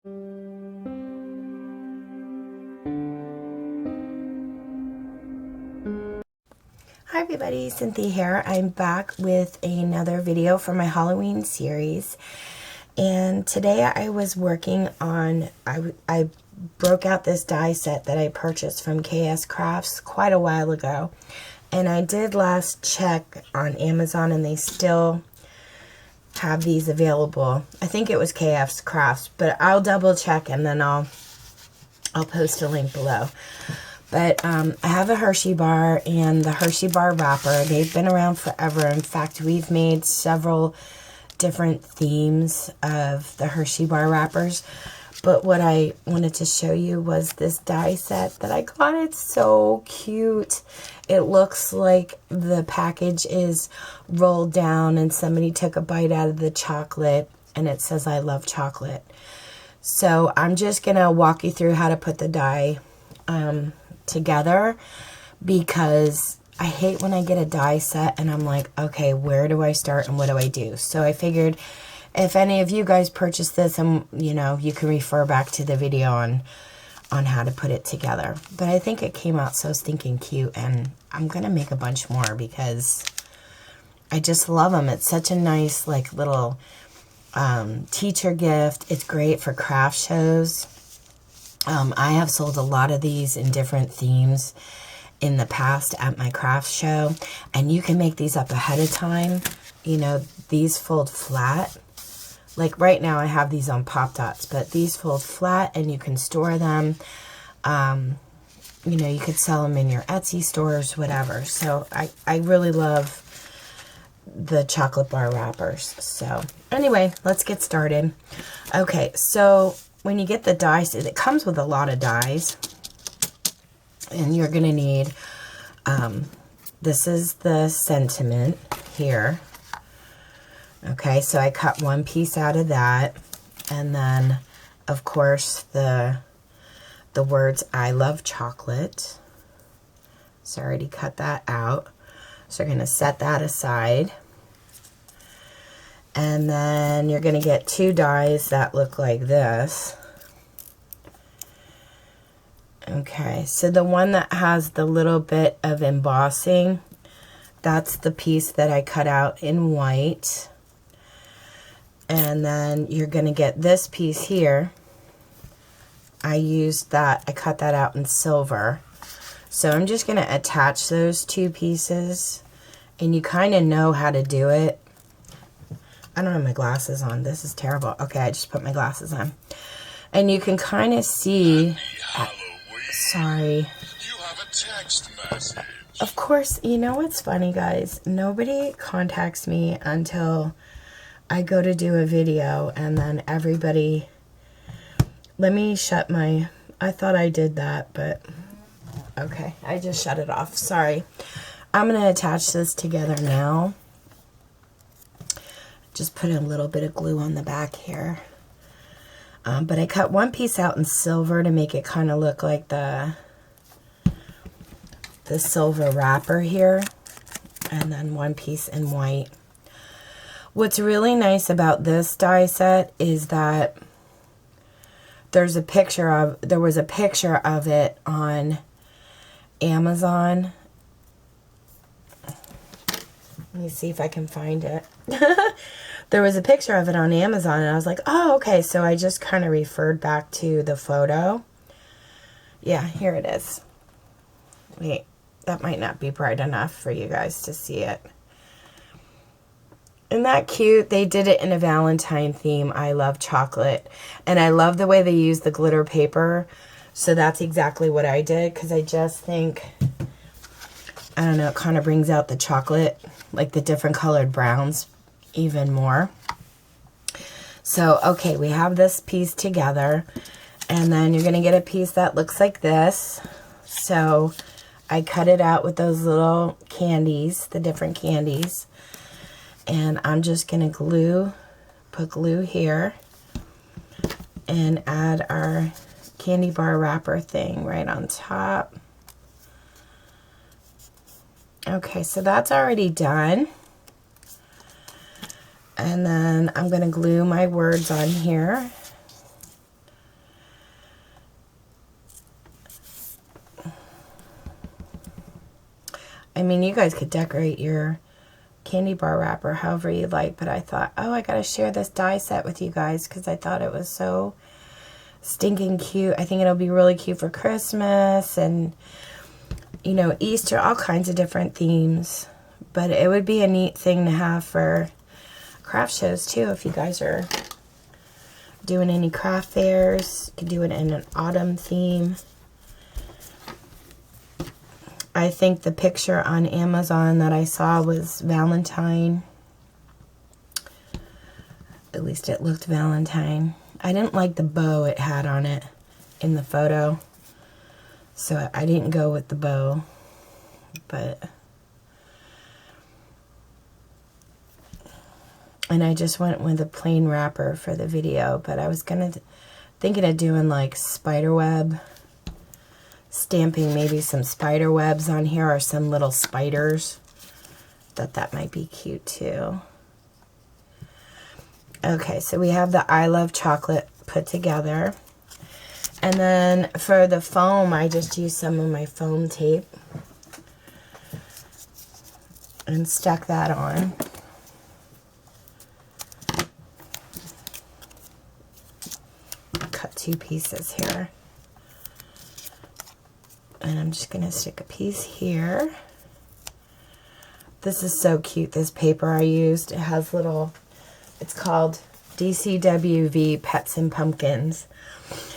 Hi everybody, Cynthia here. I'm back with another video for my Halloween series. And today I was working on, I broke out this die set that I purchased from KSCrafts quite a while ago. And I did last check on Amazon and they still have these available. I think it was KSCrafts, but I'll double check and then I'll post a link below. But I have a Hershey bar and the Hershey bar wrapper. They've been around forever. In fact, we've made several different themes of the Hershey bar wrappers. But what I wanted to show you was this die set that I got. It's so cute. It looks like the package is rolled down and somebody took a bite out of the chocolate and it says, "I love chocolate." So I'm just going to walk you through how to put the die together, because I hate when I get a die set and I'm like, okay, where do I start and what do I do? So I figured if any of you guys purchase this, and you know, you can refer back to the video on how to put it together. But I think it came out so stinking cute, and I'm gonna make a bunch more because I just love them. It's such a nice like little teacher gift. It's great for craft shows. I have sold a lot of these in different themes in the past at my craft show, and you can make these up ahead of time. You know, these fold flat. Like right now I have these on Pop Dots, but these fold flat and you can store them. You know, you could sell them in your Etsy stores, whatever. So I really love the chocolate bar wrappers. So anyway, let's get started. Okay, so when you get the dies, it comes with a lot of dies, and you're going to need, this is the sentiment here. Okay, so I cut one piece out of that, and then, of course, the words, "I love chocolate." So I already cut that out. So you're going to set that aside. And then you're going to get two dies that look like this. Okay, so the one that has the little bit of embossing, that's the piece that I cut out in white. And then you're going to get this piece here. I used that, I cut that out in silver. So I'm just going to attach those two pieces, and you kind of know how to do it. I don't have my glasses on. This is terrible. Okay, I just put my glasses on. And you can kind of see... Sorry. You have a text message. Of course, you know what's funny, guys? Nobody contacts me until I go to do a video, and then everybody... Let me shut my... I thought I did that, but... Okay, I just shut it off. Sorry. I'm going to attach this together now. Just put a little bit of glue on the back here. But I cut one piece out in silver to make it kind of look like the silver wrapper here. And then one piece in white. What's really nice about this die set is that there was a picture of it on Amazon. Let me see if I can find it. There was a picture of it on Amazon, and I was like, oh, okay. So I just kind of referred back to the photo. Yeah, here it is. Wait, that might not be bright enough for you guys to see it. Isn't that cute? They did it in a Valentine theme. I love chocolate. And I love the way they use the glitter paper. So that's exactly what I did, because I just think, I don't know, it kind of brings out the chocolate, like the different colored browns, even more. So, okay, we have this piece together, and then you're going to get a piece that looks like this. So I cut it out with those little candies, the different candies, and I'm just going to put glue here and add our candy bar wrapper thing right on top. Okay, so that's already done. And then I'm going to glue my words on here. I mean, you guys could decorate your candy bar wrapper however you like, but I thought, oh, I gotta share this die set with you guys because I thought it was so stinking cute. I think it'll be really cute for Christmas and, you know, Easter, all kinds of different themes. But it would be a neat thing to have for craft shows too if you guys are doing any craft fairs. You could do it in an autumn theme. I think the picture on Amazon that I saw was Valentine. At least it looked Valentine. I didn't like the bow it had on it in the photo, so I didn't go with the bow, and I just went with a plain wrapper for the video, but I was thinking of doing like spider web, stamping maybe some spider webs on here or some little spiders. Thought that might be cute too. Okay, so we have the I Love Chocolate put together. And then for the foam, I just used some of my foam tape and stuck that on. Cut 2 pieces here. And I'm just going to stick a piece here. This is so cute, this paper I used. It has little... It's called DCWV Pets and Pumpkins.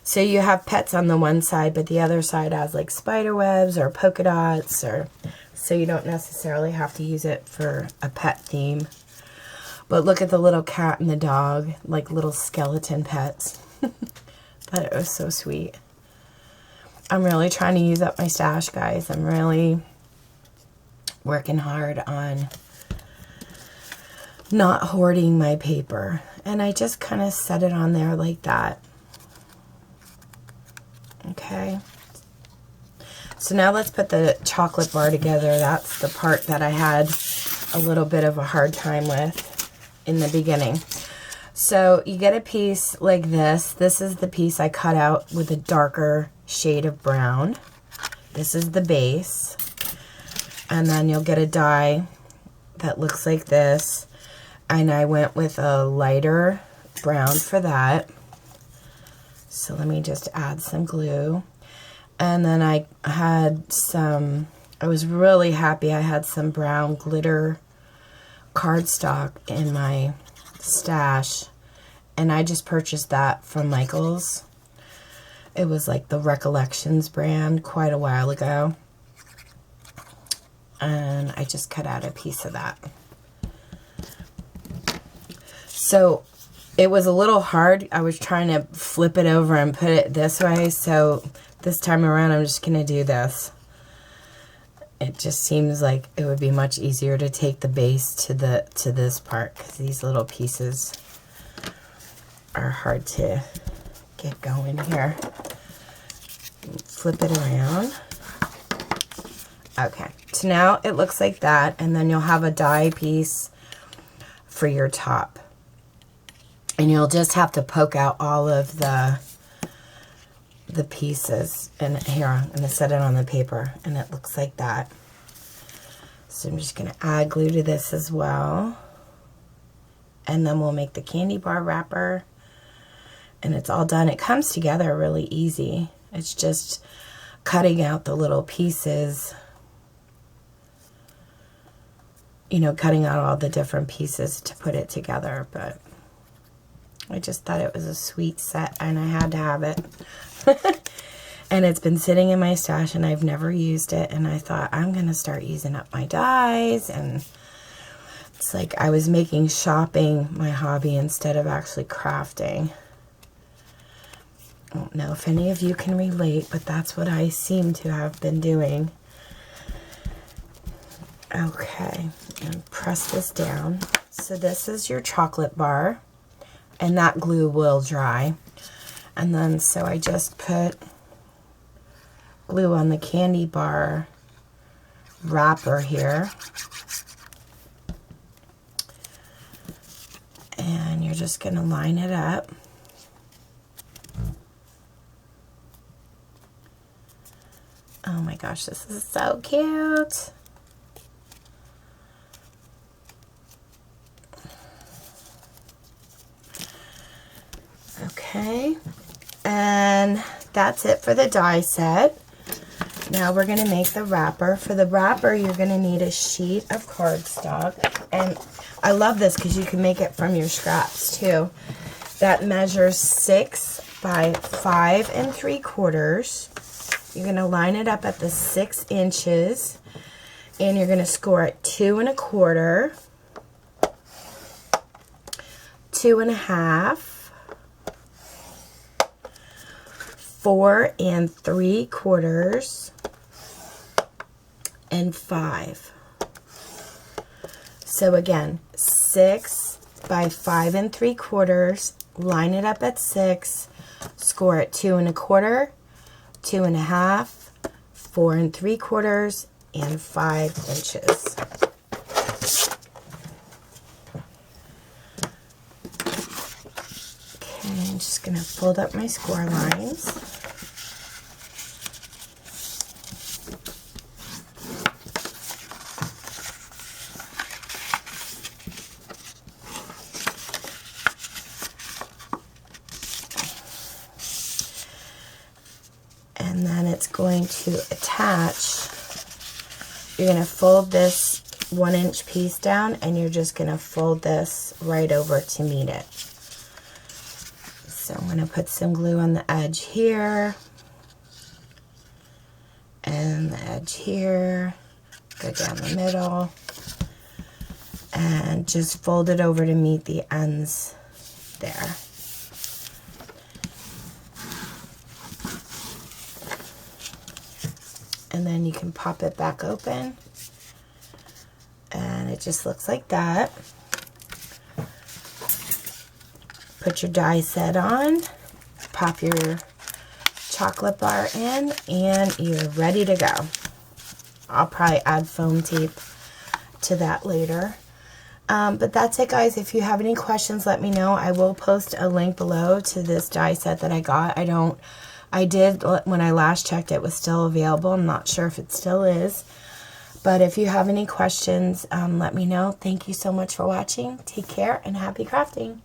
So you have pets on the one side, but the other side has like spider webs or polka dots, or so you don't necessarily have to use it for a pet theme. But look at the little cat and the dog, like little skeleton pets. Thought it was so sweet. I'm really trying to use up my stash, guys. I'm really working hard on not hoarding my paper, and I just kind of set it on there like that. Okay, so now let's put the chocolate bar together. That's the part that I had a little bit of a hard time with in the beginning. So you get a piece like this. This is the piece I cut out with a darker shade of brown. This is the base, and then you'll get a die that looks like this. And I went with a lighter brown for that. So let me just add some glue. And then I had some, I was really happy I had some brown glitter cardstock in my stash. And I just purchased that from Michael's. It was like the Recollections brand quite a while ago. And I just cut out a piece of that. So it was a little hard. I was trying to flip it over and put it this way. So this time around, I'm just going to do this. It just seems like it would be much easier to take the base to this part, because these little pieces are hard to get going here. Flip it around. Okay, so now it looks like that, and then you'll have a die piece for your top. And you'll just have to poke out all of the pieces. And here, I'm going to set it on the paper, and it looks like that. So I'm just going to add glue to this as well. And then we'll make the candy bar wrapper. And it's all done. It comes together really easy. It's just cutting out the little pieces. You know, cutting out all the different pieces to put it together. But I just thought it was a sweet set, and I had to have it. And it's been sitting in my stash, and I've never used it, and I thought, I'm going to start using up my dies. And it's like I was making shopping my hobby instead of actually crafting. I don't know if any of you can relate, but that's what I seem to have been doing. Okay, and press this down. So this is your chocolate bar, and that glue will dry. And then, so I just put glue on the candy bar wrapper here. And you're just going to line it up. Oh my gosh, this is so cute. Okay, and that's it for the die set. Now we're going to make the wrapper. For the wrapper, you're going to need a sheet of cardstock. And I love this because you can make it from your scraps too. That measures 6 by 5 3/4. You're going to line it up at the 6 inches. And you're going to score it 2 1/4, 2 1/2, 4 3/4, and 5. So again, 6 by 5 3/4, line it up at 6, score it 2 1/4, 2 1/2, 4 3/4, and 5 inches. Okay, I'm just going to fold up my score lines. And then it's going to attach. You're going to fold this 1-inch piece down, and you're just going to fold this right over to meet it. So I'm going to put some glue on the edge here, and the edge here, go down the middle, and just fold it over to meet the ends there. And then you can pop it back open, and it just looks like that. Put your die set on, pop your chocolate bar in, and you're ready to go. I'll probably add foam tape to that later. But that's it, guys. If you have any questions, let me know. I will post a link below to this die set that I got. I did, when I last checked, it was still available. I'm not sure if it still is. But if you have any questions, let me know. Thank you so much for watching. Take care and happy crafting.